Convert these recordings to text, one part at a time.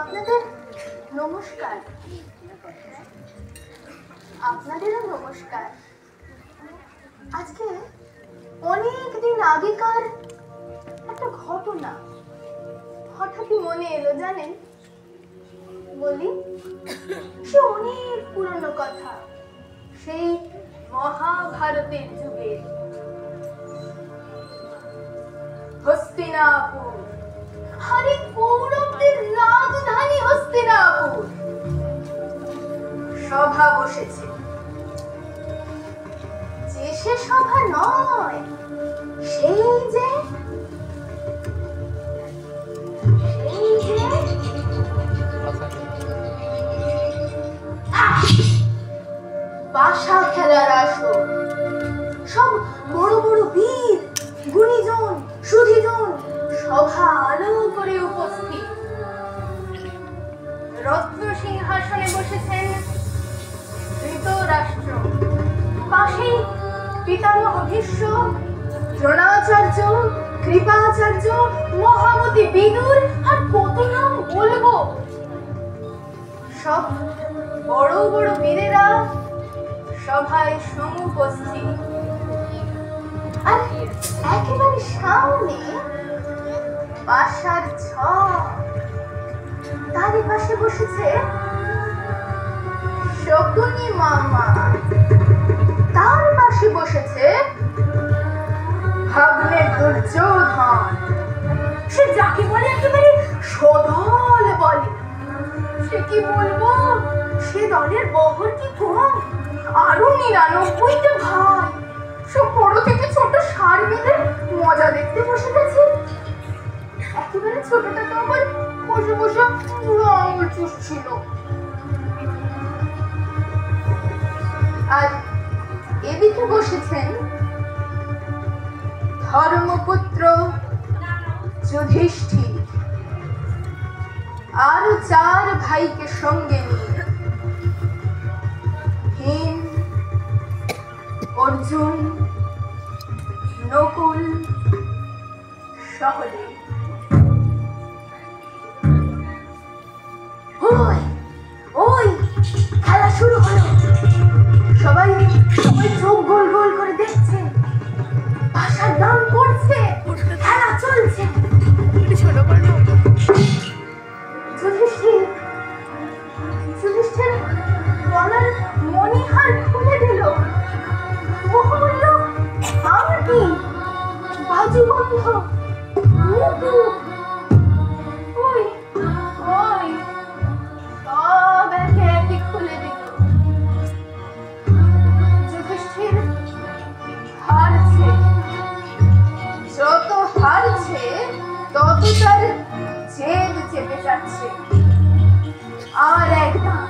আপনাদের নমস্কার। আপনাদেরও নমস্কার। আজকে অনেক দিন আগেকার একটা ঘটনা হঠাৎই মনে এলো, জানেন? বলি, সে অনেক পুরনো কথা, সেই মহাভারতের যুগের হস্তিনাপুর। আরে কৌরবদের রাজধানী হস্তিনাপুর। সভা বসেছে, যে সে সভা নয়, সেই যে বাসা খেলার আসর। সব বড় বড় বীর, গুণীজন, সুধীজন সভা আলো করে উপস্থিত। রত্ন সিংহাসনে বসেছেন ধৃতরাষ্ট্র, পাশে পিতামহ ভীষ্ম, দ্রোণাচার্য, কৃপাচার্য, মহামতি বিদুর, আর কত নাম বলবো। সব বড় বড় বীরেরা সভায় সমুপস্থিত। আর একেবারে সামনে বাসার ঝড়, তারই পাশে বসেছে শকুনি মামা, তার পাশে বসেছে ভাগ্নে দুর্যোধন। সে যাকে বলে একেবারে সদল বলে। সে কি বলবো, সে দলের বহর কি কম, আরো 99টা ভাই। সব বড় থেকে ছোট সার বেঁধে মজা দেখতে বসে গেছে। একেবারে ছোটটা তো আবার বসে বসে পুরো আঙুল চুষছিল। আর এদিকে বসেছেন ধর্মপুত্র যুধিষ্ঠির, আরো 4 ভাইকে সঙ্গে নিয়ে। ভীম, অর্জুন, নকুল, সহদেব। ওই ওই খেলা শুরু হলো। সবাই চোখ গোল গোল করে দেখছে। ভাষার দাম পড়ছে, খেলা চলছে। যুধিষ্ঠির গলার মণিহার খুলে দিল। ও বলল, আমার কি বাজি বন্ধ। ওই ওই সব একে একে খুলে দিল। যুধিষ্ঠির হারছে। যত হারছে তত তার জেদ চেপে যাচ্ছে। আর এক দান,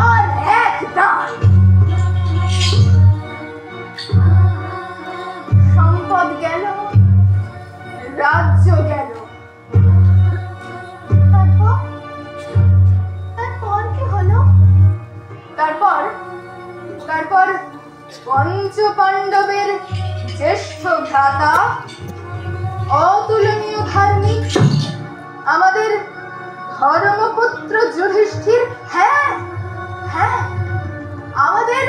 আর এক দান। সম্পদ গেল, রাজ্য গেল। তারপর কি হলো? তারপর পঞ্চ পাণ্ডবের জ্যেষ্ঠ ভ্রাতা, অতুলনীয় ধার্মিক আমাদের ধর্মপুত্র যুধিষ্ঠির, হ্যাঁ হ্যাঁ, আমাদের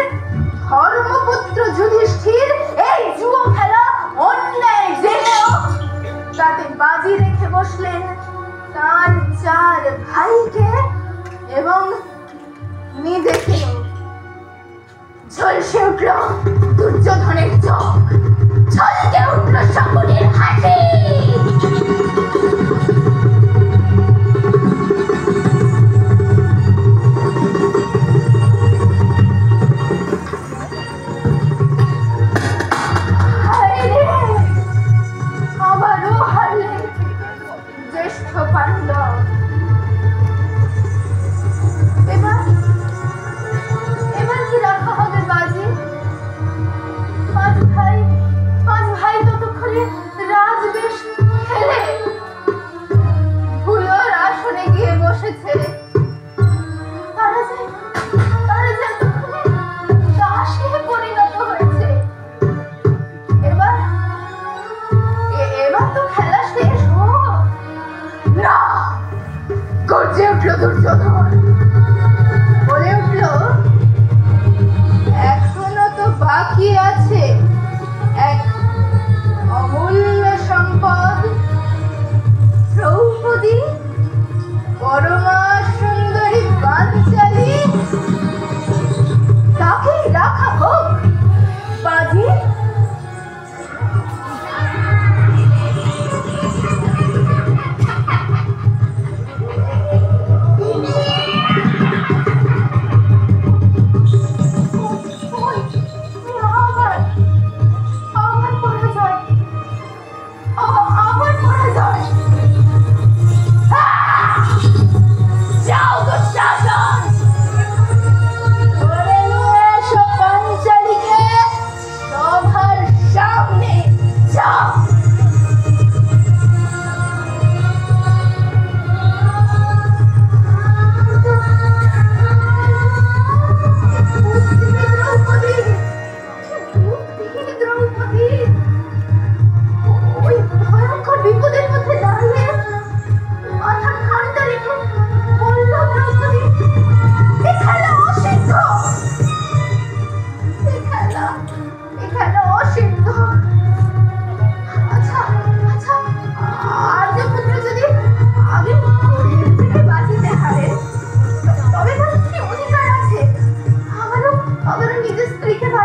ধর্মপুত্র যুধিষ্ঠির এই জুয়ো খেলা অন্যায় জেনেও তাতে বাজি রেখে বসলেন তার 4 ভাইকে এবং দেখে ঝলসে উঠল দুর্যোধনের চোখ, ঝলকে উঠল শকুনের হাসি। আবারও হারলেন জ্যেষ্ঠ পাণ্ডব। এবার কি রাখা হবে বাজি? 5 ভাই ততক্ষণে রাজবেশ খেলে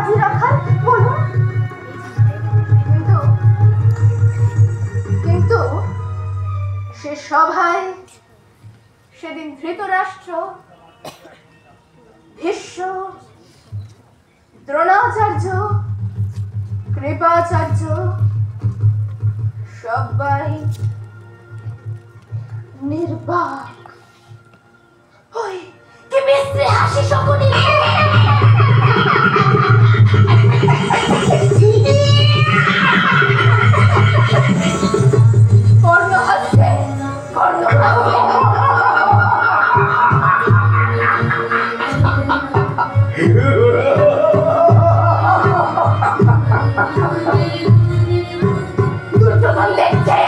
রাজি রাখার বলুন? কিন্তু সে সভায় সেদিন ধৃতরাষ্ট্র, ভীষ্ম, দ্রোণাচার্য, কৃপাচার্য সবাই নির্বাক। ওই কি বিশ্রী হাসি শকুনি! কর্ণ হাসছে, কর্ণ দুর্যোধন দেখছে।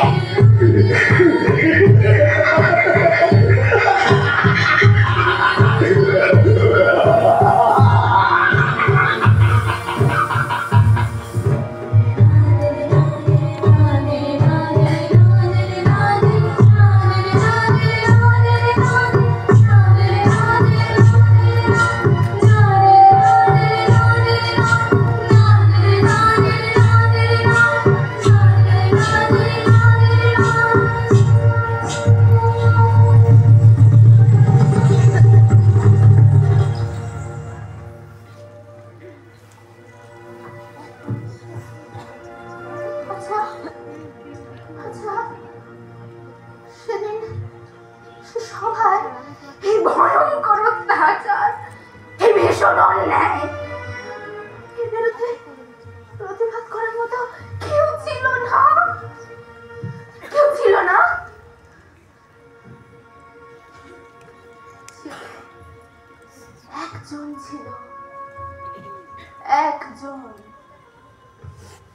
একজন,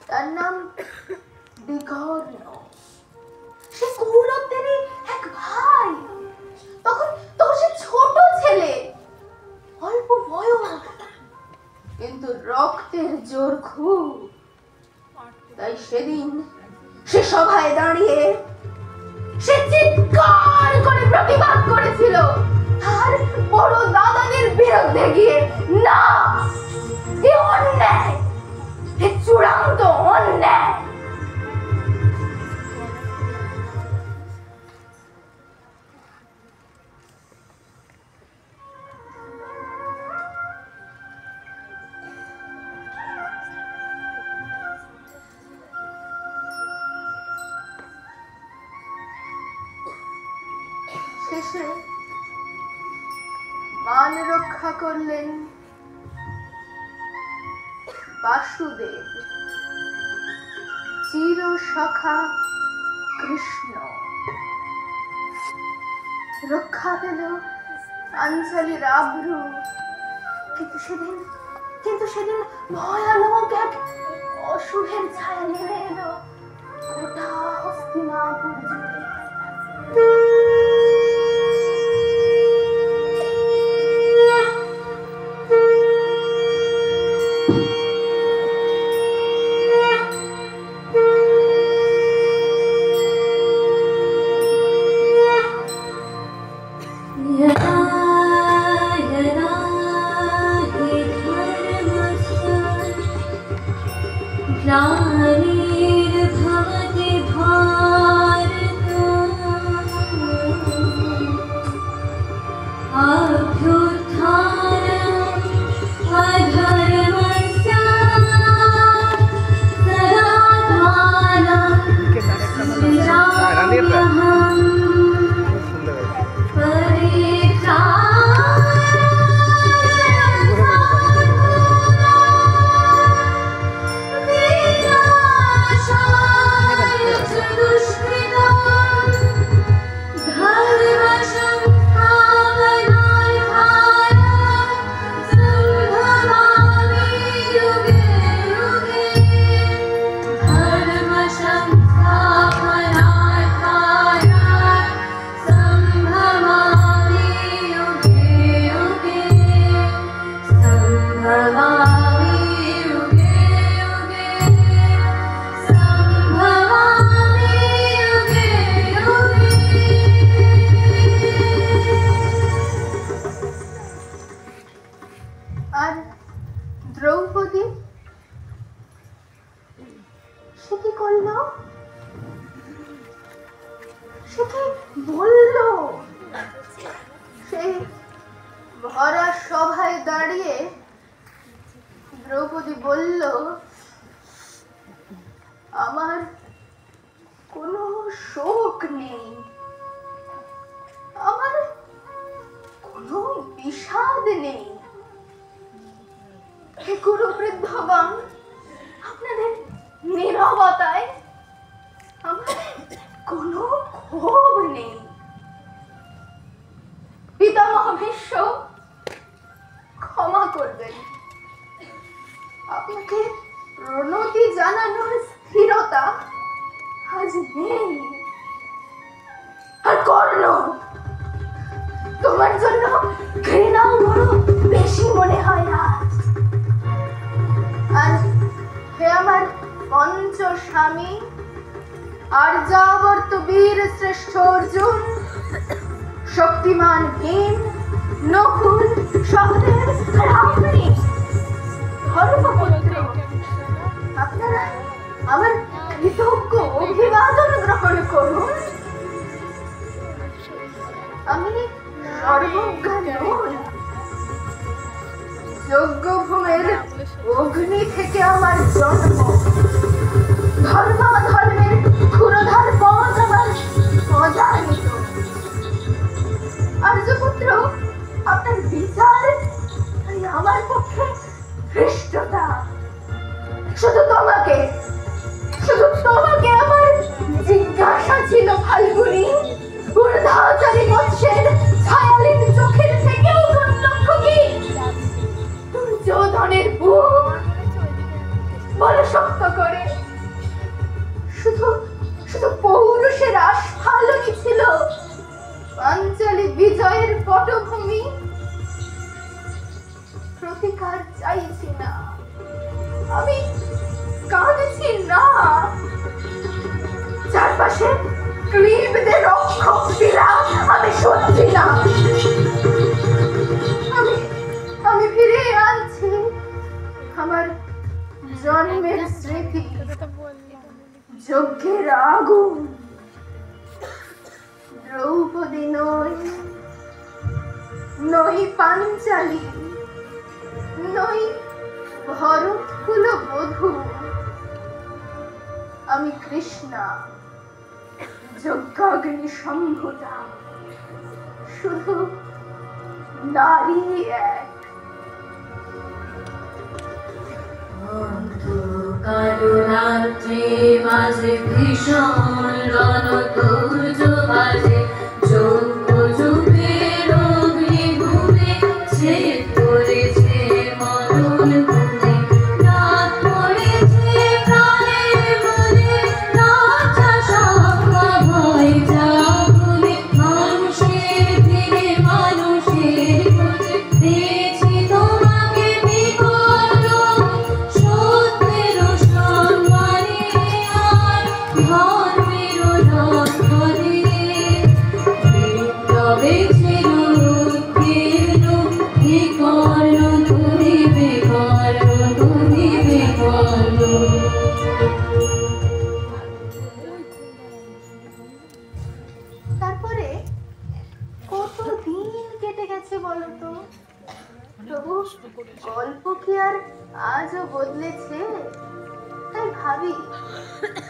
তার নাম বিঘ্ন। সে কৌরবদেরই এক ভাই। তখন সে ছোট ছেলে, অল্প বয়স, কিন্তু রক্তের জোর খুব। তাই সেদিন সে সভায় দাঁড়িয়ে সে চিৎকার করে প্রতিবাদ করেছিল তার বড় দাদাদের বিরুদ্ধে গিয়ে, না, এ অন্যায়, এ চূড়ান্ত অন্যায়। শেষে মান রক্ষা করলেন বাসুদেব, চির সখা কৃষ্ণ। রক্ষা পেল পাঞ্চালীর আব্রু। কিন্তু সেদিন ভয়ানক এক অশুভের ছায়া নেমে এলো গোটা হস্তিনাপুর জুড়ে। করলো? সে কি বললো? সেই ভরা সভায় দাঁড়িয়ে দ্রৌপদী বলল, আমার কোনো শোক নেই, আমার কোনো বিষাদ নেই। হে গুরুবৃদ্ধগণ, আপনাদের নীরবতায় আমার কোনো ক্ষোভ নেই। পিতামহ ভীষ্ম, ক্ষমা করবেন, আপনাকে প্রণতি জানানোর স্থিরতা আজ নেই। আর কর্ণ, তোমার জন্য ঘৃণাও বড় বেশি মনে হয় না। আর হে আমার পঞ্চ স্বামী, আর্যাবর্ত বীর শ্রেষ্ঠ অর্জুন, শক্তিমান ভীম, নকুল, সহদেব, আর আপনি ধর্মপুত্র, আপনারা আমার কৃতজ্ঞ অভিবাদন গ্রহণ করুন। আমি সর্বজ্ঞা নই, যজ্ঞভূমের অগ্নি থেকে আমার জন্ম, ধর্মাধর্মের ক্ষুরধার পথ আমার অজানিত। আর্যপুত্র, আপনার বিচার আমার পক্ষে ধৃষ্টতা। শুধু তোমাকে আমার জিজ্ঞাসা ছিল ফাল্গুনী, ঊর্ধ্বচারী মৎস্যের ছায়ালীন চোখের থেকেও দুর্লক্ষ কি দুর্যোধনের বুক বল শক্ত করে। শুধু পৌরুষের আস্ফালনই ছিল পাঞ্চালী বিজয়ের পটভূমি। প্রতিকার চাইছি না, আমি কাঁদছি না। চারপাশে ক্লীবদের রক্ষক বিলাপ আমি শুনছি না। আমি ফিরে আনছি আমার জন্মের স্মৃতি, যজ্ঞের আগুন। দ্রৌপদী নই পাঞ্চালী, নই ভরতকুল বধূ, আমি কৃষ্ণা, যজ্ঞাগ্নি সম্ভুতা, শুধু নারী এক। কালো রাত্রে বাজে ভীষণ রণতুর্য বাজে, যজ্ঞ যুগের অগ্নিভূমে ছেদ করেছে মরণ ভূমে। রাত পড়েছে প্রাণের মনে, রাজা ভয় জাগুলে, মানুষের ধীরে মানুষের মনে পেয়েছি তোমাকে বিপদ। সত্যের সম্মানে আর ধর্মের রক্ষণে, বিপ্লবে ছিল উত্তীর্ণ, হে কর্ণ তুলিবে কর্ণ, তুলিবে কর্ণ। তারপরে কতদিন কেটে গেছে বলতো? তবু গল্প কি আর আজও বদলেছে? তাই ভাবি,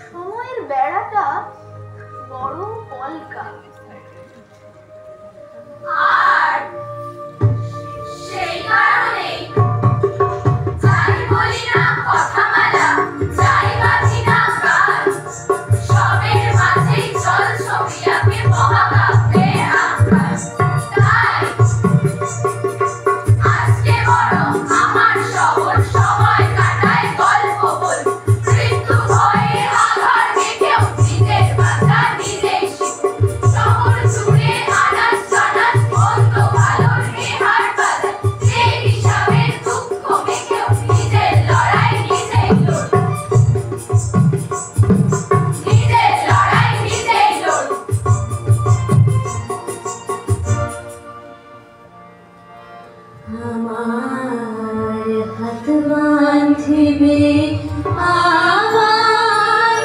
সময়ের বেড়াটা বড় পলকা। আর সেই কারণে যাই বলি না কথামালা, যাই বাজি না গান, সবের মাঝেই চল ছবিয়াকে মহাকাব্যে আকাশ। তাই আজকে বরং আমার শহর সময় কাটায় গল্প বল, মৃত্যু ভয়ে আঘাত দেখেও নিজের বাঁচা নিজেই শহর জুড়ে আনাজ জানাজ বন্ধ ভালোর এহার বাজার, যে হিসাবের দুঃখ মেখেও নিজের লড়াই নিজেই লড়, নিজের লড়াই নিজেই লড়। আমার হাত বাঁধিবে, আমার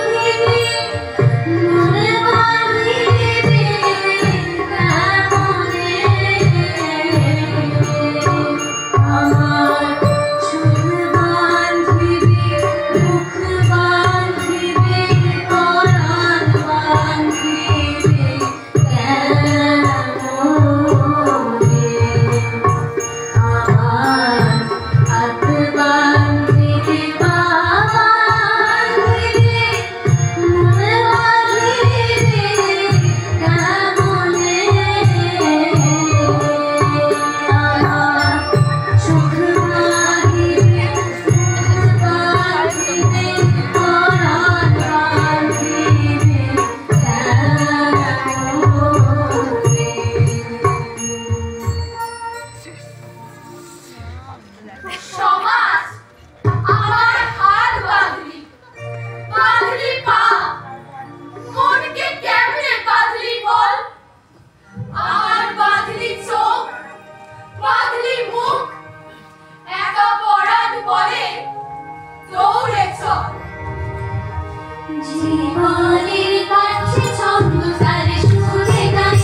জীবনের কাছে ছন্দ তারে সুরে গাই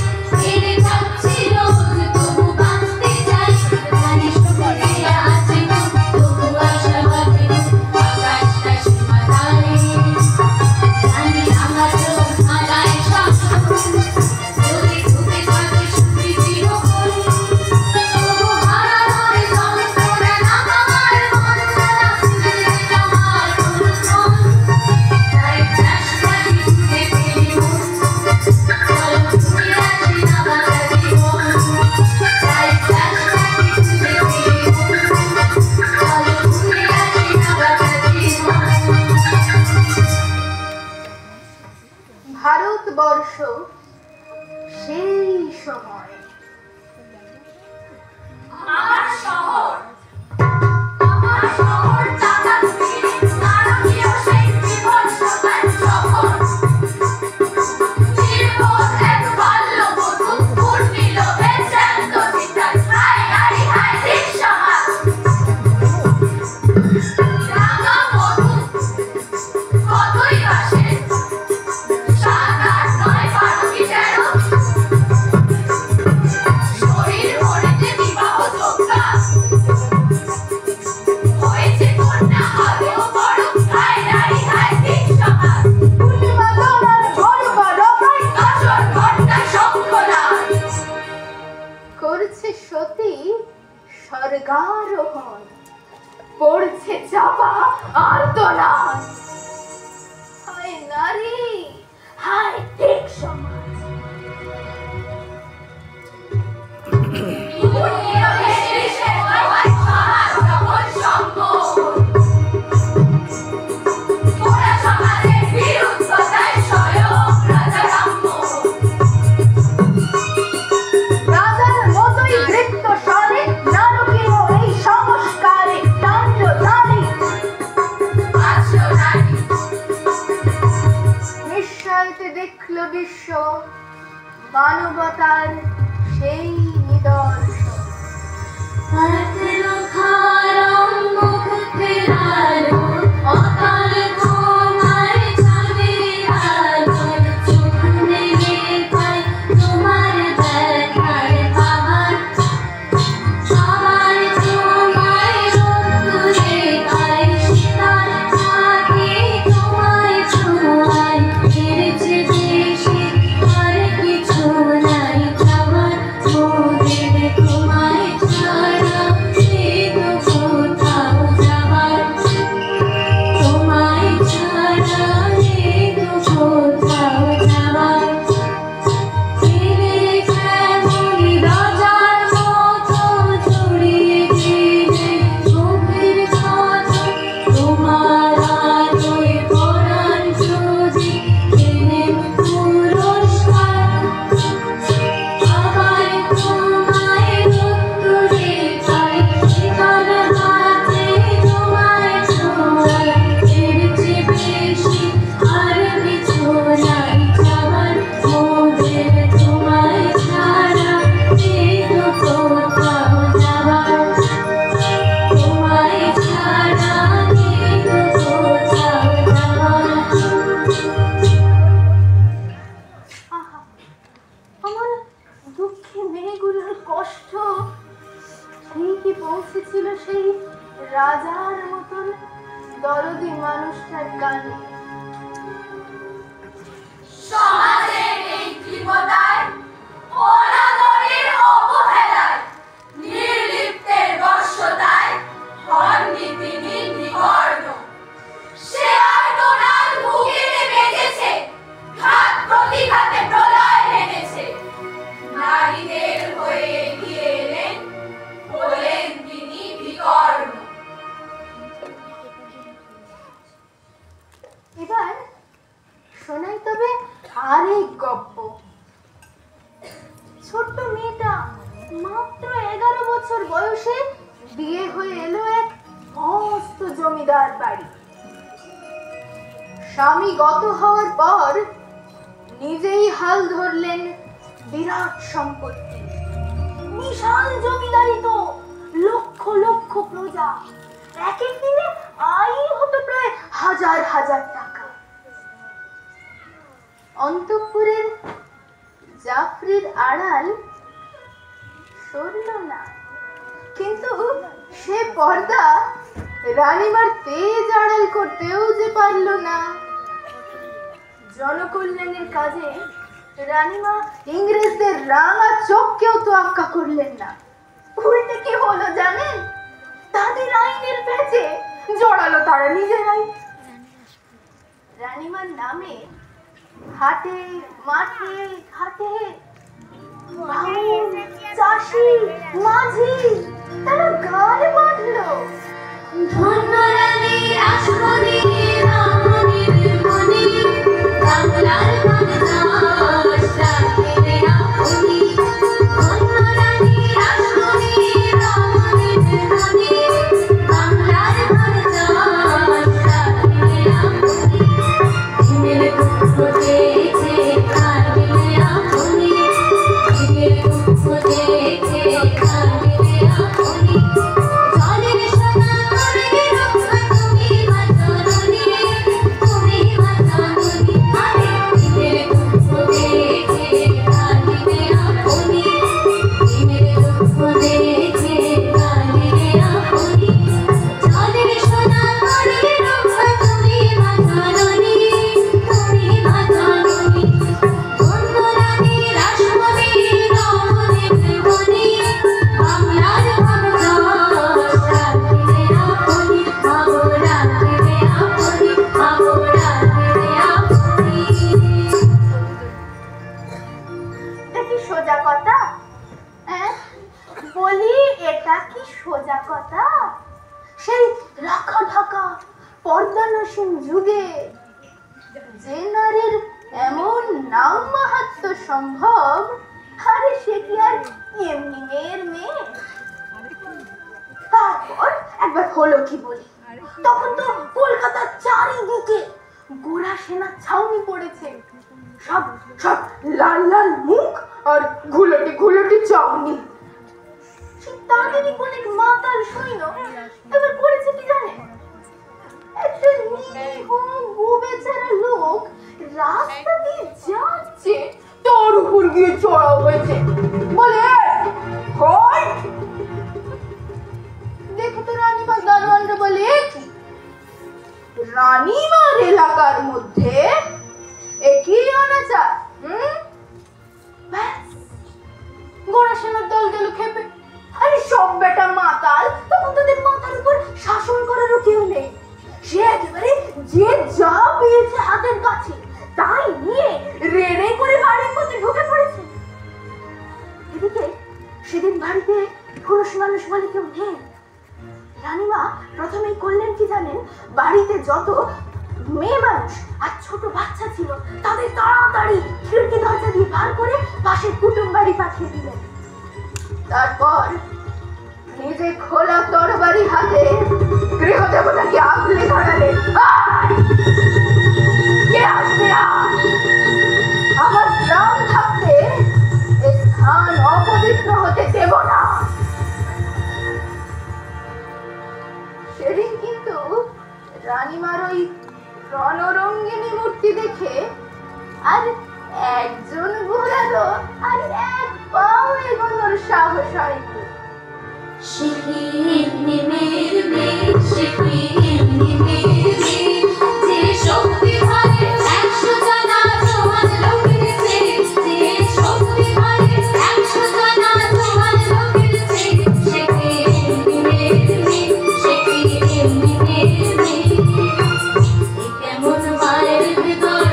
এরে যাচ্ছে রোজ তবু বাঁচতে চাই জানি সুরে আছে তবু আশাবাদী আকাশটা সীমা তারে জানি আমার চোখ মালায় স্বপ্ন যদি ঘুরে থাকে সুপ্রীতি রকম তবু হারানোর যন্ত্রণা না আমার মন ছাড়া ফিরে যাওয়ার কোনো মন তাই ফ্ল্যাশব্যাক ঘুরে ফিরি মন চলো ঘুরে আসি না বাঁধা জীবন তাই ফ্ল্যাশব্যাক ঘুরে ফিরি মন চলো ঘুরে আসি না বাঁধা জীবন। ভারতবর্ষ সেই সময় আমার শহর টাকা ফিরে নারকীয় সেই বিভৎসতার শহর নির্বোধ এক বাল্যবধূ পূর্ণিল বেচান্ত চিতার হায় হায় হায় দৃশ্যহার রাঙা মধু কতই বাসে 7, 8, 9, 12 কি 13 শরীর ভরেতে বিবাহ যোগ্যা হয়েছে কন্যা আদৌ বড় হায় হায় হায় দৃশ্যহার পূর্ণিমাতলার ঘর বড়াই আসর ঘটনা শঙ্খলাল করছে সতী স্বর্গারোহণ, পড়ছে চাপা আর্তনাদ। হায় নারী, হায় ঠিক সমাজ। পূর্ণিল ভেসে হয় সাহার প্রবল সঙ্গ ওরা সমাজের বিরুদ্ধতায় স্বয়ং রাজা রাম্য রাজার মতোই বৃত্ত স্বরে নারকীয় এই সংস্কারে দণ্ড নারী। আশ্র নারী নিশ্চয়তে দেখল বিশ্ব মানবতার সেই নিদর্শন। মুখ ফেরালো অকাল ঘুমায় চাঁদের আলোয় চোখ নেড়ে পায় তোমার দেখার পাহাড় আবার তোমায় রোদ্দুরে পায় শীতল থাকে তোমায় ছোঁয়ায় ফিরেছে দেশে আর কিছু নাই যাওয়ার মোদের তোমায় ছাড়া সে তো কোথাও যাবার তোমায় ছাড়া সে তো কোথাও যাবার ফিরে কেমন রাজার মতো জড়িয়ে দিলে চোখের কথা তোমার আলোয় পরাণ যদি পেলেন পুরস্কার আবার তোমায় রোদ্দুরে পাই শীতল হাতে তোমায় ছোঁয়াই এর চেয়ে বেশি আর কিছু নাই যাবার মোদের তোমায় ছাড়া সে তো কোথাও যাবার তোমায় ছাড়া সে তো কোথাও যাবার। আহা, আমার দুঃখে মেয়েগুলোর কষ্ট সেই কি পৌঁছেছিল সেই রাজার মতন দরদি মানুষটার কানে। সমাজের এই তীব্রতায় অনাদরের অবহেলায় নির্লিপ্তের বশ্যতায় হননি তিনি নিবর্ণ সে আর্তনাদ বুকেতে বেজেছে ঘাত প্রতিঘাতে প্রলয় এনেছে নারীদের হয়ে এগিয়ে এলেন হলেন তিনি বিকর্ণ। এবার শোনাই তবে আরেক গপ্প। ছোট্ট মেয়েটা মাত্র 11 বছর বয়সে বিয়ে হয়ে এলো এক মস্ত জমিদার বাড়ি। স্বামী গত হওয়ার পর নিজেই হাল ধরলেন বিরাট সম্পত্তি, বিশাল জমিদারি তো, লক্ষ লক্ষ প্রজা, এক এক দিনে আয় হতো প্রায় হাজার হাজার টাকা। অন্তঃপুরের জাফরির আড়াল সরল না, কিন্তু সে পর্দা রানীমার তেজ আড়াল করতেও যে পারল না। জনকল্যাণের কাজে রানীমা ইংরেজদের রাঙা চোখকেও তো আক্কা করলেন না। উল্টে কি হলো জানেন? তাদের আইনের প্যাচে জড়ালো তারা নিজেরাই। রানীমার নামে হাটে মাঠে ঘাটে চাষি মাঝি তারা গান বাঁধলো, ধন্য রানী রাসমণি রামণির মণি, বাংলার বাতাস ডাকে আপনি। ধন্য রানী রাসমণি রামণির মণি, বাংলার বাতাস ডাকে আপনি। দিনের দুঃখ দেখে কাঁদিলে আপনি, দিনের দুঃখ দেখে কাঁদিলে আপনি। জলের সোনা করে রক্ষা তুমি বাঁচানোনি, তুমি বাঁচানোনি। আরে দিনের দুঃখ দেখে কাঁদিলে আপনি, দিনের দুঃখ দেখে কাঁদিলে আপনি। জলের সোনা করে রক্ষা তুমি বাঁচানোনি, তুমি বাঁচানোনি। ধন্য রানী রাসমণি রামণির মণি, বাংলার বাতাস ডাকিলে আপনি, মাগো ডাকিলে আপনি, মাগো ডাকিলে আপনি। এটা কি সোজা কথা? বলি এটা কি সোজা কথা? সেই রাখা ঢাকা পর্দানসীন যুগে যে নারীর এমন নাম মাহাত্ম্য সম্ভব, আরে সে কি আর এমনি মেয়ের মেয়ে? তারপর একবার হলো কি বলি, তখন তো কলকাতার চারিদিকে গোরা সেনা ছাউনি পড়েছে, সব সব লাল লাল মুখ আর ঘুলটি ঘুলটি চাউনি। তাদেরই কোন এক মাতাল সৈন্য এবার করেছে কি জানে? একটা নিরীহ গোবেচারা লোক রাস্তা দিয়ে যাচ্ছে, তার উপর গিয়ে চড়াও হয়েছে, বলে হয়। দেখে তো রানীমা দারোয়ানরা বলে, কি রানীমার এলাকার মধ্যে একই অনাচার? ব্যাস গোরা সেনার দল গেল খেপে। আরে সব বেটা মাতাল, তখন তাদের মাথার উপর শাসন করারও কেউ নেই। সে একেবারে যে যা পেয়েছে হাতের কাছে তাই নিয়ে রেড়ে করে বাড়ির মধ্যে ঢুকে পড়েছে। এদিকে সেদিন বাড়িতে পুরুষ মানুষ বলে কেউ নেই। রানীমা প্রথমেই করলেন কি জানেন? বাড়িতে যত মেয়ে মানুষ আর ছোট বাচ্চা ছিল তাদের তাড়াতাড়ি খিড়কি দরজা দিয়ে বার করে পাশের কুটুম বাড়ি পাঠিয়ে দিলেন। তারপর নিজে খোলা তরবারি হাতে গৃহ দেবতাকে আগলে ধরালেন, কে আসবে আজ? আমার প্রাণ থাকতে এ স্থান অপবিত্র হতে দেব না। সেদিন কিন্তু রানীমার ওই রণরঙ্গিনী মূর্তি দেখে আর একজন ঘোরালো আর এক পাও এগোনোর সাহস হয়নি। শিখি এমনি মেয়ের মেয়ে, শিখি এমনি মেয়ের মেয়ে, যে শক্তি ধরে 100 জানা তোমার লোকের চেয়ে, যে শক্তি ধরে 100 জানা তোমার লোকের চেয়ে। শিখি এমনি মেয়ের মেয়ে, শিখি এমনি মেয়ের মেয়ে। কেমন মায়ের ভিতর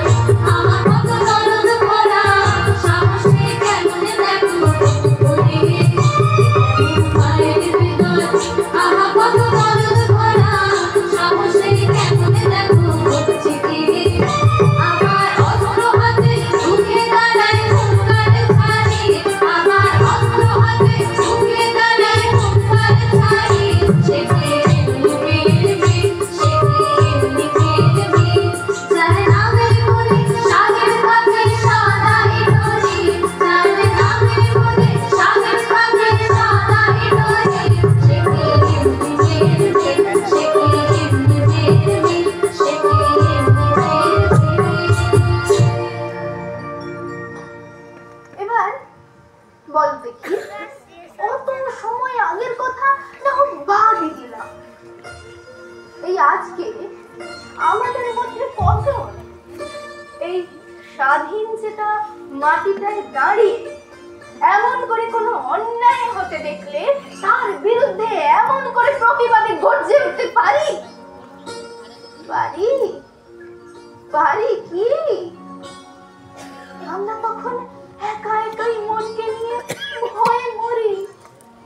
আমার কত দরদ ভরা, সাহসে কেমন দেখো বলে। মায়ের ভিতর আমার কত দরদ ভরা, সাহসে কেমন আজকে আমাদের মধ্যে কজন এই স্বাধীন যেটা মাটিটায় দাঁড়িয়ে এমন করে কোনো অন্যায় হতে দেখলে তার বিরুদ্ধে এমন করে প্রতিবাদে গর্জে উঠতে পারি? পারি পারি কি? আমরা তখন একা একাই মনকে নিয়ে ভয়ে মরি,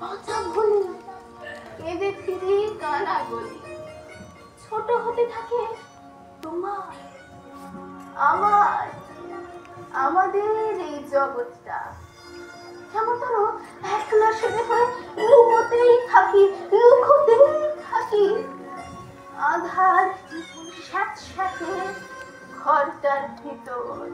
কথা ভুলি, কেঁদে ফিরে কানা গলি। ছোট হতে থাকে তোমার, আমার, আমাদের এই জগৎটা। যেমন ধরো একলা সেরে হয়ে লুকোতেই থাকি, লুকোতেই থাকি আধার স্যাঁতস্যাঁতে ঘরটার ভিতর।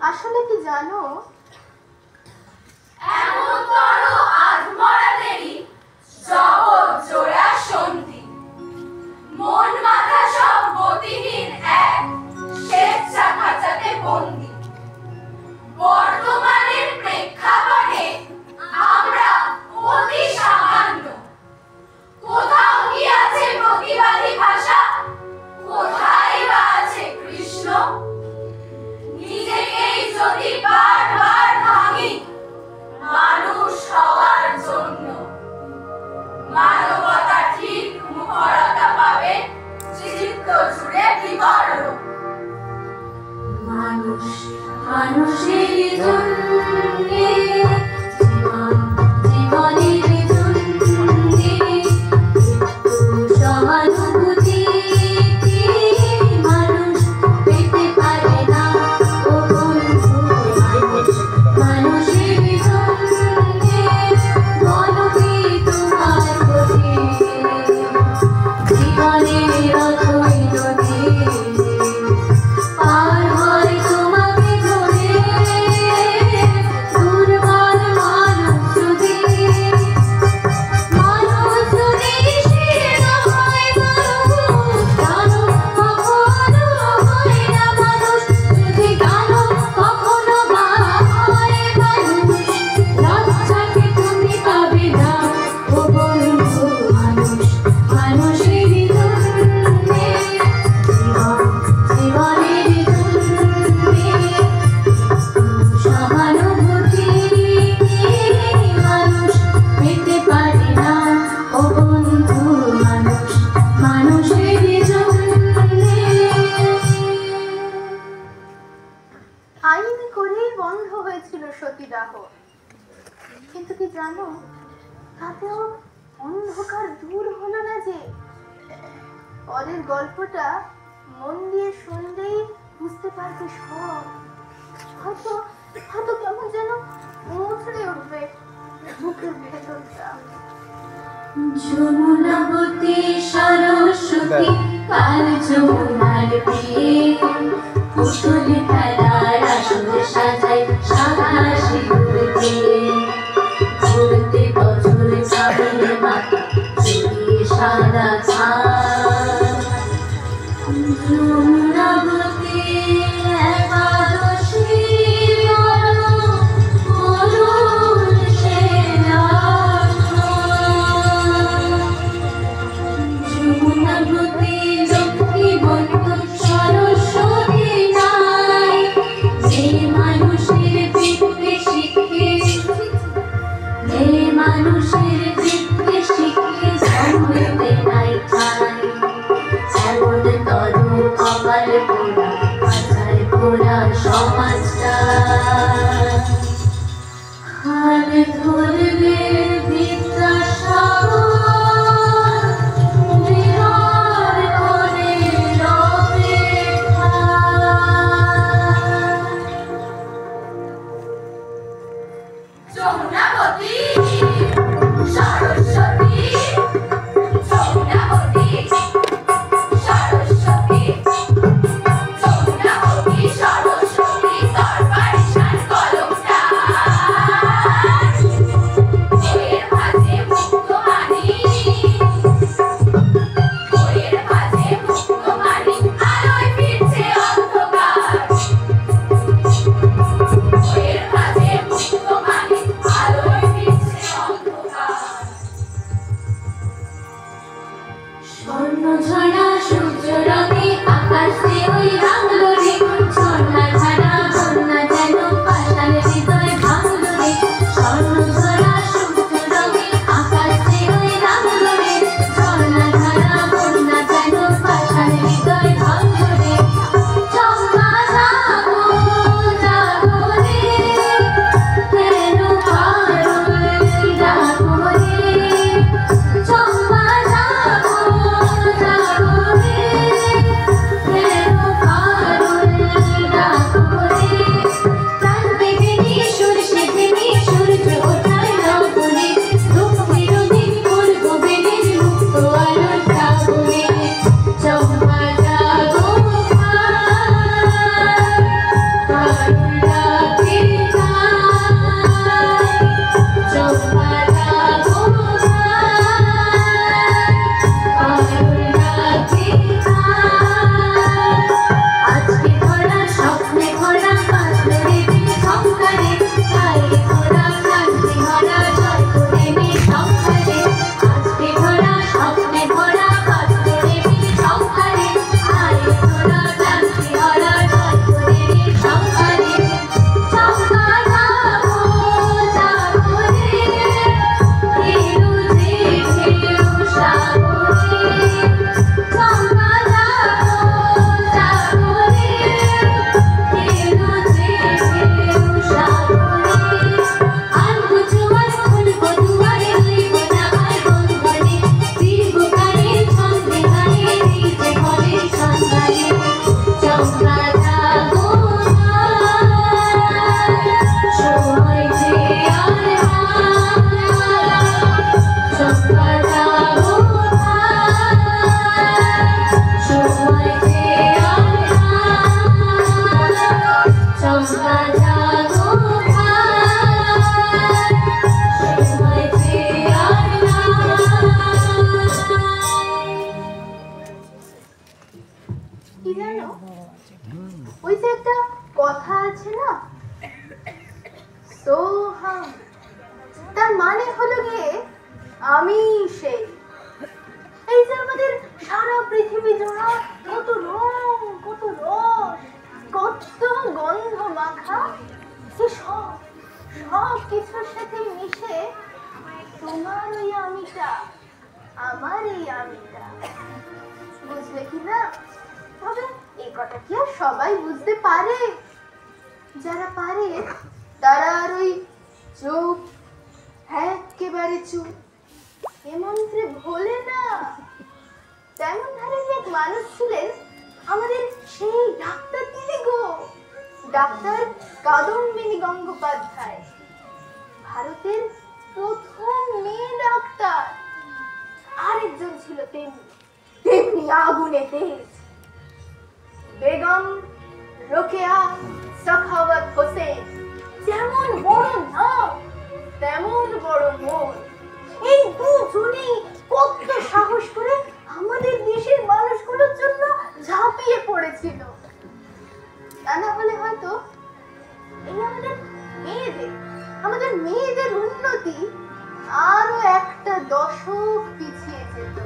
আসলে কি জানো, সতীদাহ। কিন্তু কি জানো, তাতেও অন্ধকার দূর হলো না যে। পরের গল্পটা মন দিয়ে শুনলেই বুঝতে পারবে সব। হয়তো হয়তো কেমন যেন মুচড়ে উঠবে বুকের ভেতরটা। যমুনাবতী সরস্বতী কাল যমুনার বেগ, পুতুল খেলার আসর সাজাই সাদা সিঁদুর দিয়ে, ঘুরতে বছর ছাড়ে মাথা জড়িয়ে সাদা ধান। যমুনাবতী একাদশী করুণ সে যমুনাবতী লক্ষ্মী বন্ধু সরস্বতী নাই, যে মানুষের বিদ্যে শিখে, যে মানুষের বিদ্যে শিখে জন্মতে নাই ঠাই, এমন তরু কপাল পোড়া খাঁচায় পোড়া সমাজটা। হাত ধরবে বিদ্যাসাগর, বিহার করে অপেক্ষা। যমুনাবতী সরস্বতী, যমুনাবতী সরস্বতী, যমুনাবতী সরস্বতী তোর বারিশান কলমটা, বইয়ের মাঝে মুক্তমানি, বইয়ের মাঝে মুক্তমানি, আলোয় ফিরছে অন্ধকার, বইয়ের মাঝে মুক্তমানি, আলোয় ফিরছে অন্ধকার। স্বর্ণঝরা সূর্য রঙে আকাশে ওই রাঙলো রে, ঝর্ণা ধারা বন্যা যেন পাষাণ হৃদয় ভাঙলো রে। স্বর্ণঝরা সূর্য রঙে আকাশে ওই রাঙলো রে, ঝর্ণা ধারা বন্যা যেন পাষাণ হৃদয় ভাঙলো রে। চম্পা জাগো জাগো রে, কেন পারুল জাগো রে। চম্পা জাগো জাগো রে, কেন পারুল জাগো রে। প্রাণ বেঁধে নিশুর সেধে সূর্য ওঠায় নগরে, দুঃখের দিন করব বেদের মুক্ত আলোর প্লাবনে। চম্পা জাগো পারুল ডাকে তাই, চম্পা জাগো পারুল ডাকে তাই। আজকে ভরা স্বপ্নে ভরা বাঁচলো রে দিন সংসারে, গায়ে ভরা ক্লান্তি ভরা জয় করে নে সংসারে। আজকে ভরা স্বপ্নে ভরা বাঁচলো রে দিন সংসারে, গায়ে ভরা ক্লান্তি ভরা জয় করে নে সংসারে। চম্পা জাগো জাগো রে, ঢেউ যে ঢেউ সাগরে। চম্পা জাগো জাগো রে, ঢেউ যে ঢেউ সাগরে। আর জোয়ার খুলবো দুয়ারে, হইব না আর বন্ধনে, ফিরব কানে ছন্দে গানে এই যে ঘরের সন্ধানে। চম্পা জাগো সময় যে আর নাই, চম্পা জাগো সময় যে আর নাই, চম্পা জাগো সময় যে আর নাই। কি জানো, ওই যে একটা কথা আছে না, সোহাম, তার মানে হলো গিয়ে আমি সেই। এই যে আমাদের সারা পৃথিবী জোড়া কত রং, কত রস, কত গন্ধ মাখা, সে সব সব কিছুর সাথে মিশে তোমার ওই আমিটা, আমার এই আমিটা। বুঝলে কি না? তবে এই কথা কি আর সবাই বুঝতে পারে? যারা পারে তারা আর ওই চুপ, একেবারে চুপ, এ মন্ত্রে ভোলে না। তেমন ধারে এক মানুষ ছিলেন, আমাদের সেই ডাক্তার দিদি গো, ডাক্তার কাদম্বিনী গঙ্গোপাধ্যায়, ভারতের প্রথম মেয়ে ডাক্তার। আরেকজন ছিল তেমনি তেমনি আগুনে তেজ, বেগম রোকেয়া সাখাওয়াত হোসেন। যেমন বড় নাম তেমন বড় মন। এই দুজনেই কত সাহস করে আমাদের দেশের মানুষগুলোর জন্য ঝাঁপিয়ে পড়েছিল। তা না হলে হয়তো এই আমাদের মেয়েদের উন্নতি আরো একটা দশক পিছিয়ে যেত।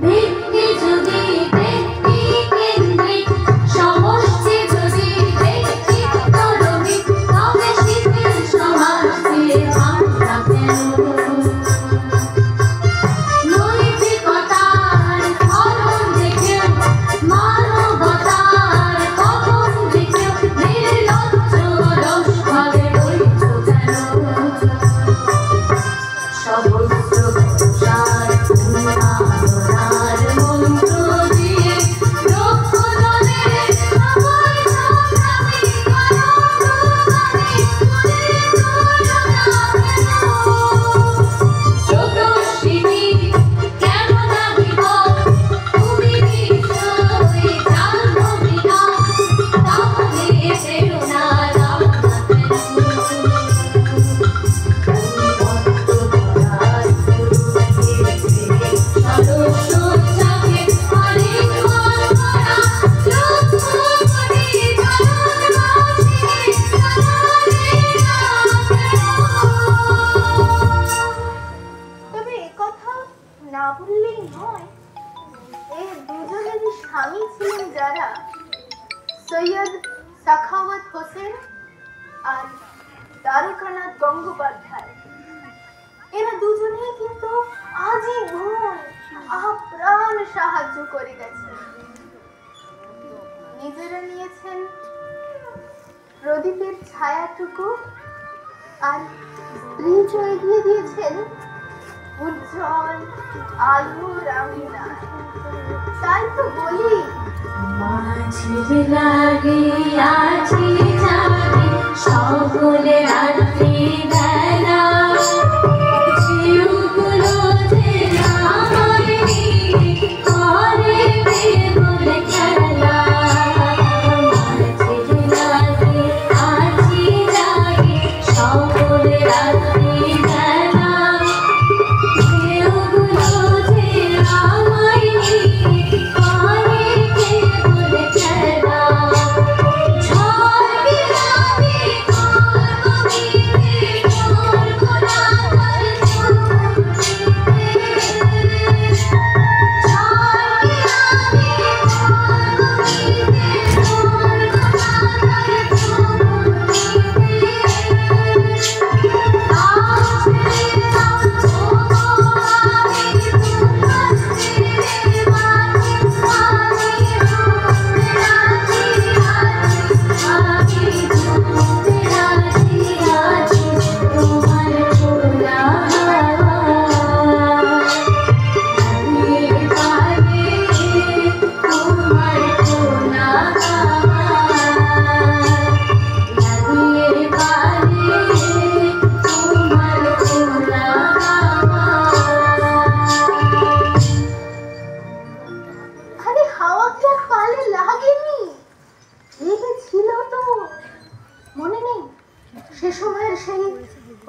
ব্যক্তি যদি ব্যক্তি কেন্দ্রিক, সমষ্টি যদি ব্যক্তি তরমিক, তবে শিথিল সমাজে ভাঙা কেন? নৈতিকতার ধরন দেখেও, মানবতার কদম দেখেও নির্লজ্জ রসভাবে বইছ যেন। সহস্র প্রসার উন্মাদনার মন্ত্র দিয়ে লক্ষ জনের সবার সংগ্রামী করণগামী করে তুলনা কেন? স্রোতস্বিনী কেন না বিপদ, তুমি নিশ্চয়ই জানো বিকাশ, তাহলে প্রেরণা দাও না কেন? তবে একথা না বললেই নয়, এর দুজনেরই স্বামী ছিলেন যারা, সৈয়দ সাখাওয়াত হোসেন আর দ্বারকানাথ গঙ্গোপাধ্যায়, এরা দুজনেই কিন্তু আজীবন আপ্রাণ সাহায্য করে গেছেন। নিজেরা নিয়েছেন প্রদীপের ছায়াটুকু, আর স্ত্রীকে এগিয়ে দিয়েছেন উজ্জ্বল আলোর আঙিনা। তাই তো বলি, মাঝে লাগে আছি জানি সকলে রাত্রি বেলা, জিউগুলো যে আমায় নিয়ে করে বেগুন খেলা। মাঝে লাগে আছি জানি সকলে রাত্রি বেলা, জিউগুলো যে আমায় নিয়ে করে বেগুন খেলা। ঝড় বিরাতে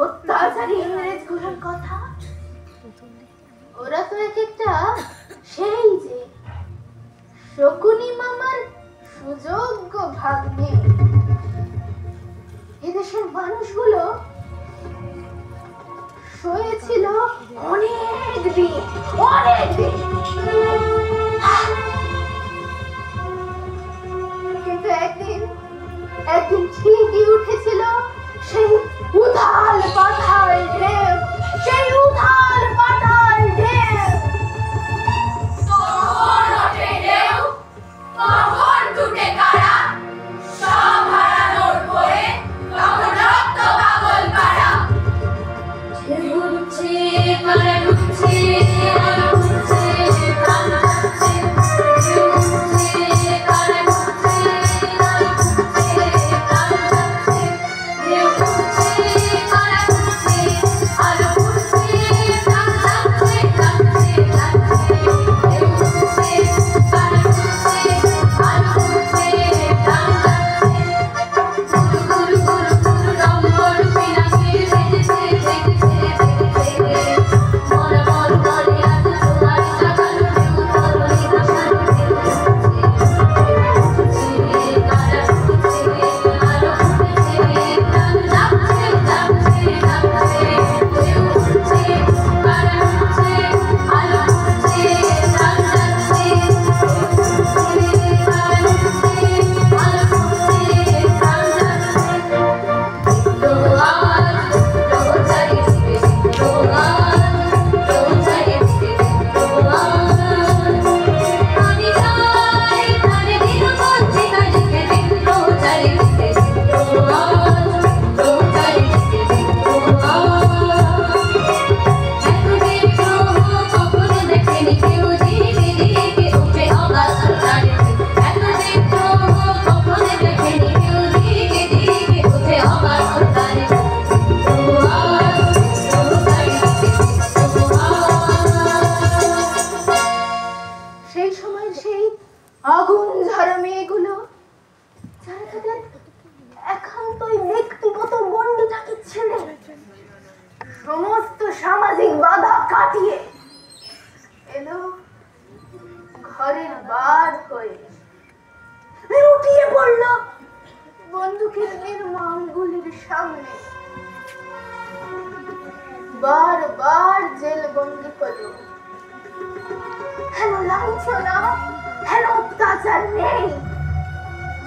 অত্যাচারী ইংরেজগুলোর কথা। ওরা তো এক একটা সেই যে শকুনি মামার সুযোগ্য ভাগ্নে। এদেশের মানুষগুলো শুয়েছিল অনেক দিন, কিন্তু একদিন ঠিকই উঠেছিল সেই উথাল পাথাল ঢেউ, সেই উথাল পাথাল ঢেউ। তখন ওঠে ঢেউ, তখন টুটে কারা, সব হারানোর পরে তখন রক্ত পাগল পারা। ঢেউ উঠছে, কারা ডুবছে, আর উঠছে, প্রাণ যাচ্ছে, ঢেউ সামাজিক বাধা কাটিয়ে এলো ঘরের বার হয়ে, লুটিয়ে পড়ল বন্দুকের নির্মম গুলির সামনে। বারবার জেলবন্দি হলো। হেন লাঞ্ছনা, হেন অত্যাচার নেই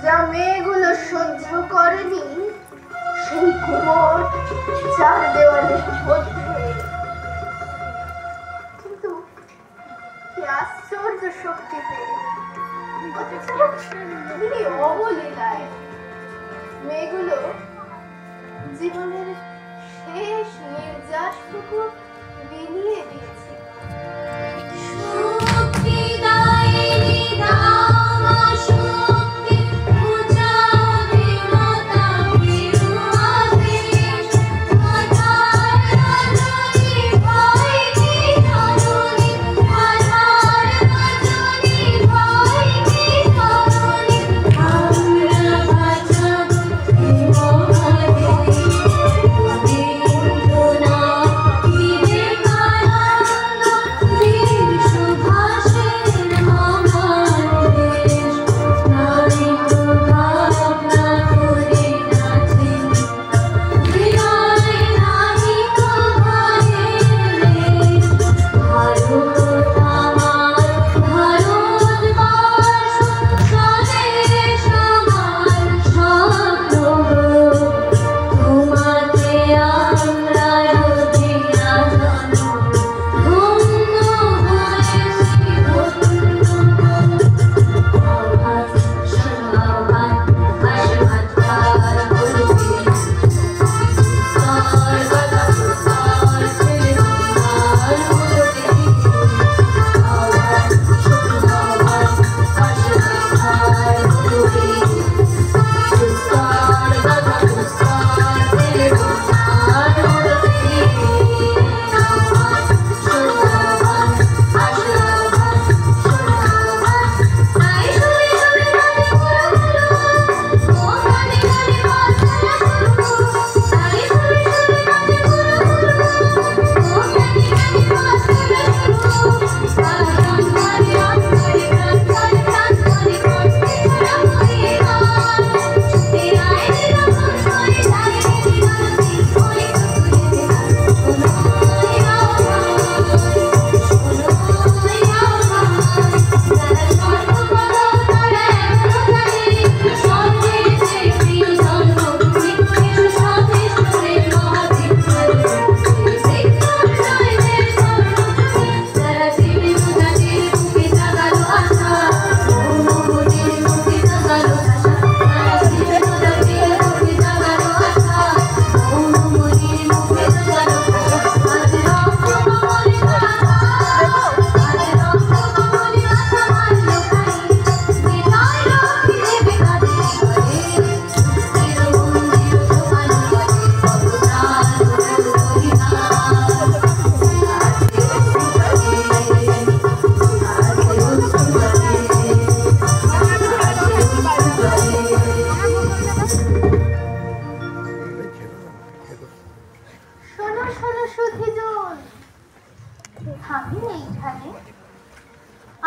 যা মেয়েগুলো সহ্য করেনি সেই কুমোর চার দেওয়ালের মধ্যে। কিন্তু কি আশ্চর্য শক্তি পেয়ে অবলীলায় মেয়েগুলো জীবনের শেষ নির্যাসটুকু বিলিয়ে দিয়েছে।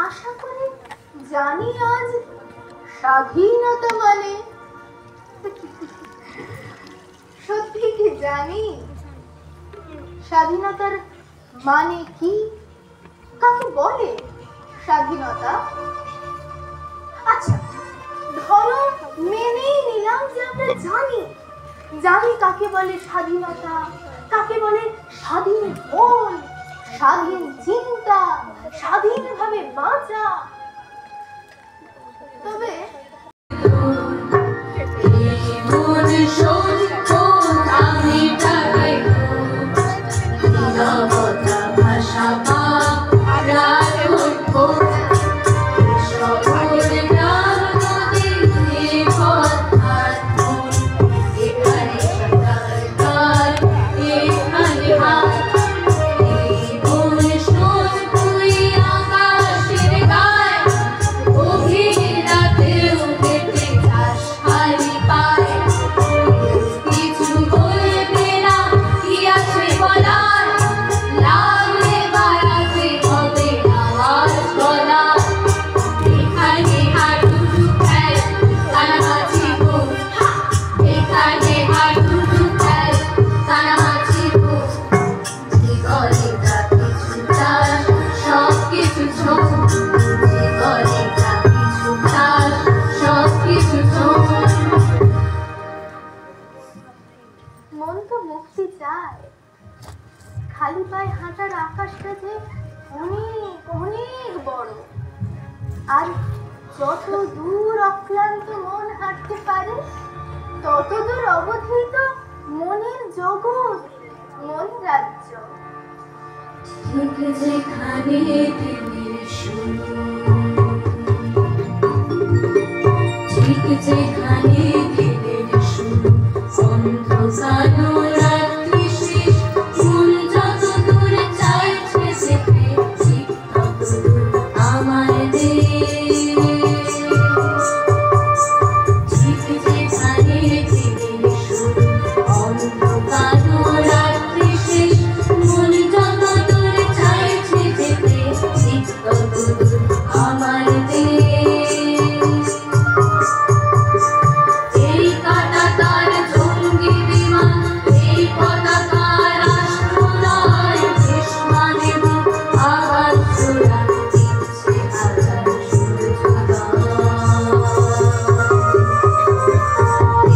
আশা করি জানি আজ স্বাধীনতা মানে সত্যি কি জানি স্বাধীনতার মানে কি, কাকে বলে স্বাধীনতা? আচ্ছা ধরো মেনেই নিলাম যে আমরা জানি কাকে বলে স্বাধীনতা, কাকে বলে স্বাধীন মন, স্বাধীন চিন্তা, স্বাধীনভাবে বাঁচা। তবে রাতের হাঁটার আকাশটা যে অনেক অনেক বড়, আর যত দূর অক্লান্ত মন হাঁটতে পারে তত দূর অবধি তো মনের জগৎ, মন রাজ্য। ঠিক যেখানে দিনের শুরু, ঠিক যেখানে দিনের শুরু, অন্ধকার রাত্রি শেষ, মন যত দূর চাইছে যেতে, ঠিক তত দূর আমার দেশ। ঠিক যেখানে দিনের শুরু, অন্ধকার রাত্রি শেষ, মন যত দূর চাইছে যেতে, ঠিক তত দূর আমার দেশ। এই কাঁটাতার জঙ্গি বিমান, এই পতাকা রাষ্ট্র নয়, দেশ মানে বুক, আবার ছোড়া দিচ্ছে হাজার সূর্যোদয়।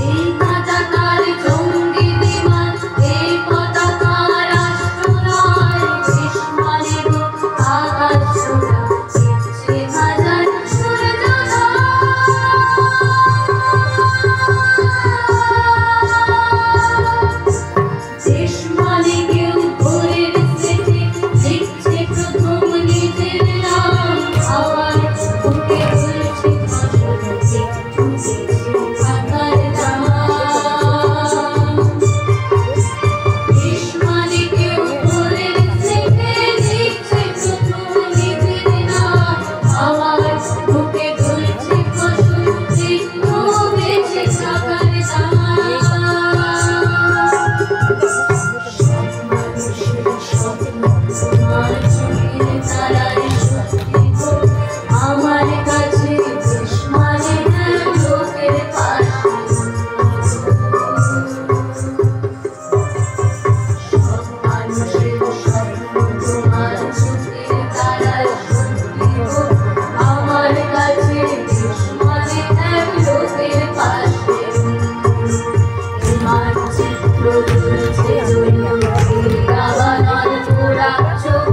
এই কাঁটাতার জঙ্গি বিমান, এই পতাকা রাষ্ট্র নয়, দেশ মানে বুক, আবার ছোড়া দিচ্ছে হাজার সূর্যোদয়। দেশ মানে কেউ ভোরের স্মৃতি, লিখছে প্রথম নিজের নাম, আবার বুকে তুলছে ফসল, একটু বেছে থাকার দাম। দেশ মানে কেউ ভোরের স্মৃতি, লিখছে প্রথম নিজের নাম, আবার বুকে তুলছে ফসল, একটু বেছে থাকার দাম। মানুষের স্বপ্ন তোমার চোখের তারায় সত্যি গো, আমার কাছে দেশ মানে এক লোকের পাশে। সব মানুষের স্বপ্ন তোমার চোখের তারায় সত্যি গো, আমার কাছে দেশ মানে এক লোকের পাশে। মানচিত্র তুলছে রাবানার পোড়া চোখ,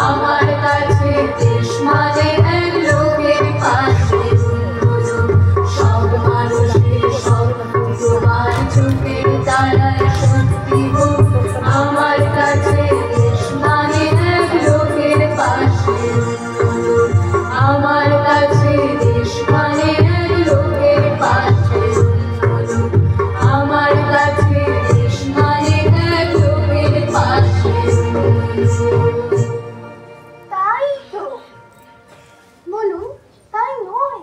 আমার কাছে দেশ মানে এক লোকের পাশে। সব মানুষের স্বপ্ন তোমার চোখের তারায় সত্যি গো, আমার কাছে দেশ মানে এক লোকের পাশে। আমার কাছে দেশ মানে এক লোকের পাশে। আমার কাছে দেশ মানে এক লোকের পাশে। তাই তো, বলুন তাই নয়?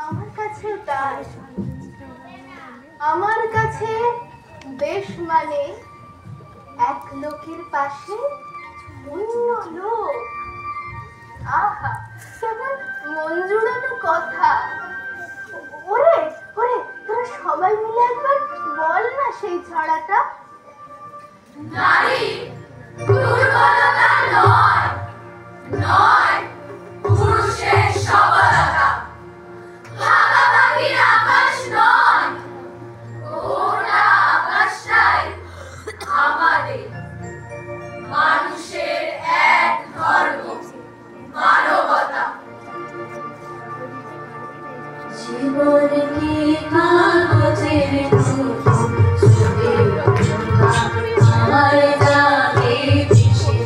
আমার কাছেও তাই। আমার কাছে দেশ মানে এক লোকের পাশে অন্য লোক। আহা, কেমন মন জুড়ানো কথা। ওরে ওরে, তোরা সবাই মিলে একবার বল না সেই ছড়াটা। নারী দুর্বলতা নয়, নয় পুরুষের সবলতা, ভাগাভাগির আকাশ নয়, গোটা আকাশটাই আমাদের। মানুষের এক ধর্ম, মানবতা। জীবন কি কাগজের টুকরো, ছবির রচনা আমার জাগে ভেসে।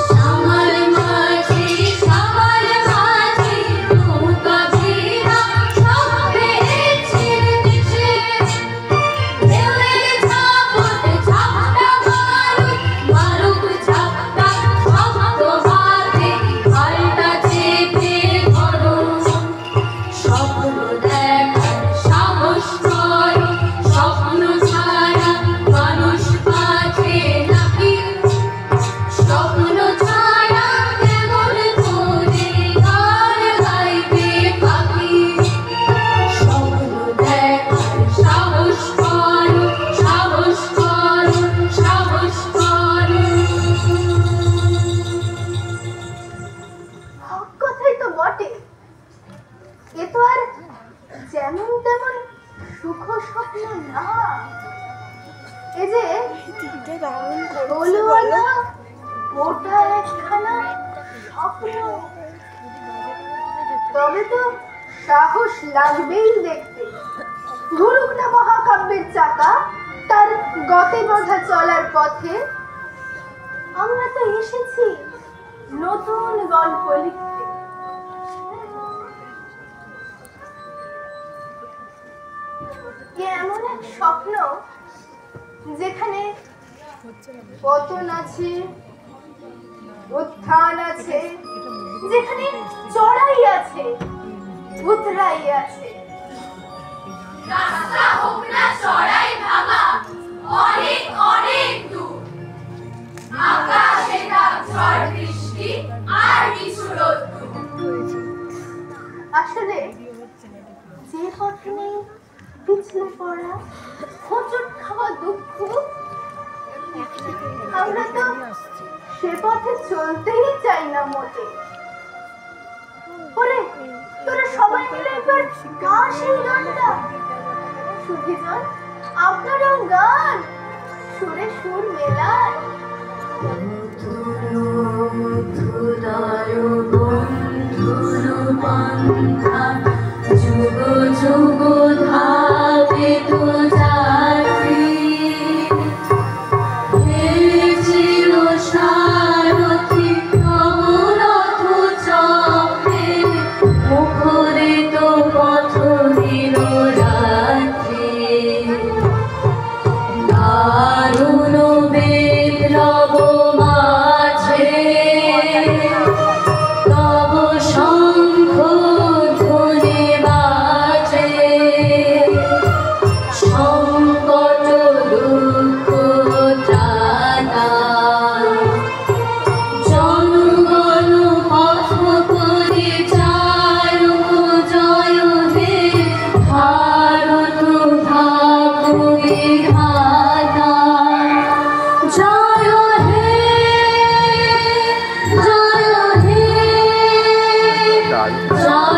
সামার মাঝে নৌকা ভেড়া সব পেয়েছে দেশে। ঢেউয়ের ঝাপট ঝাপটা মারুক ঝাপটা, শক্ত হাতে হালটা চেপে ধরো। স্বপ্ন দেখার সাহস করো, স্বপ্ন ছাড়া মানুষ বাঁচে নাকি? স্বপ্ন ছাড়া কেমন করে গান গাইবে পাখি? স্বপ্ন দেখার সাহস করো, সাহস করো, সাহস করো। হক কথাই তো বটে। এ তো আর যেমন তেমন সুখ স্বপ্ন না। এই যে হলো না ওটা একখানা স্বপ্ন, তবে তো সাহস লাগবেই দেখতে। ঘুরুক না মহাকাব্যের চাকা তার গতে বাঁধা চলার পথে। আমরা তো এসেছি নতুন গল্প লিখতে। এমন এক স্বপ্ন যেখানে পতন আছে, উত্থান আছে, যেখানে চড়াই আছে, উতরাই আছে। রাস্তা হোক না চড়াই ভাঙা, অনেক অনেক দূর। আকাশে থাক ঝড় বৃষ্টি আর কিছু রোদ্দুর। আসলে যে পথ নেই পিছলে পড়া, হোঁচট খাওয়া দুঃখ, আমরা তো সে পথে চলতেই চাই না মোটে। ওরে তোরা সবাই মিলে একবার গা সেই গানটা। সুধীজন, আপনারাও গান, সুরে সুর মেলান। যুগ যুগ ধাবে তো যাত্রী, হে চির সারথি রথ চক্রে, মুখরিত পথ রাত্রি। দারুণ বিপ্লব মাঝে তব শঙ্খ ধ্বনি বাজে, সংকট দুঃখ ত্রাতা, জনগণ পথ পরিচারক জয় হে, ভারত ভাগ্য বিধাতা জয় হে, জয় হে, জয়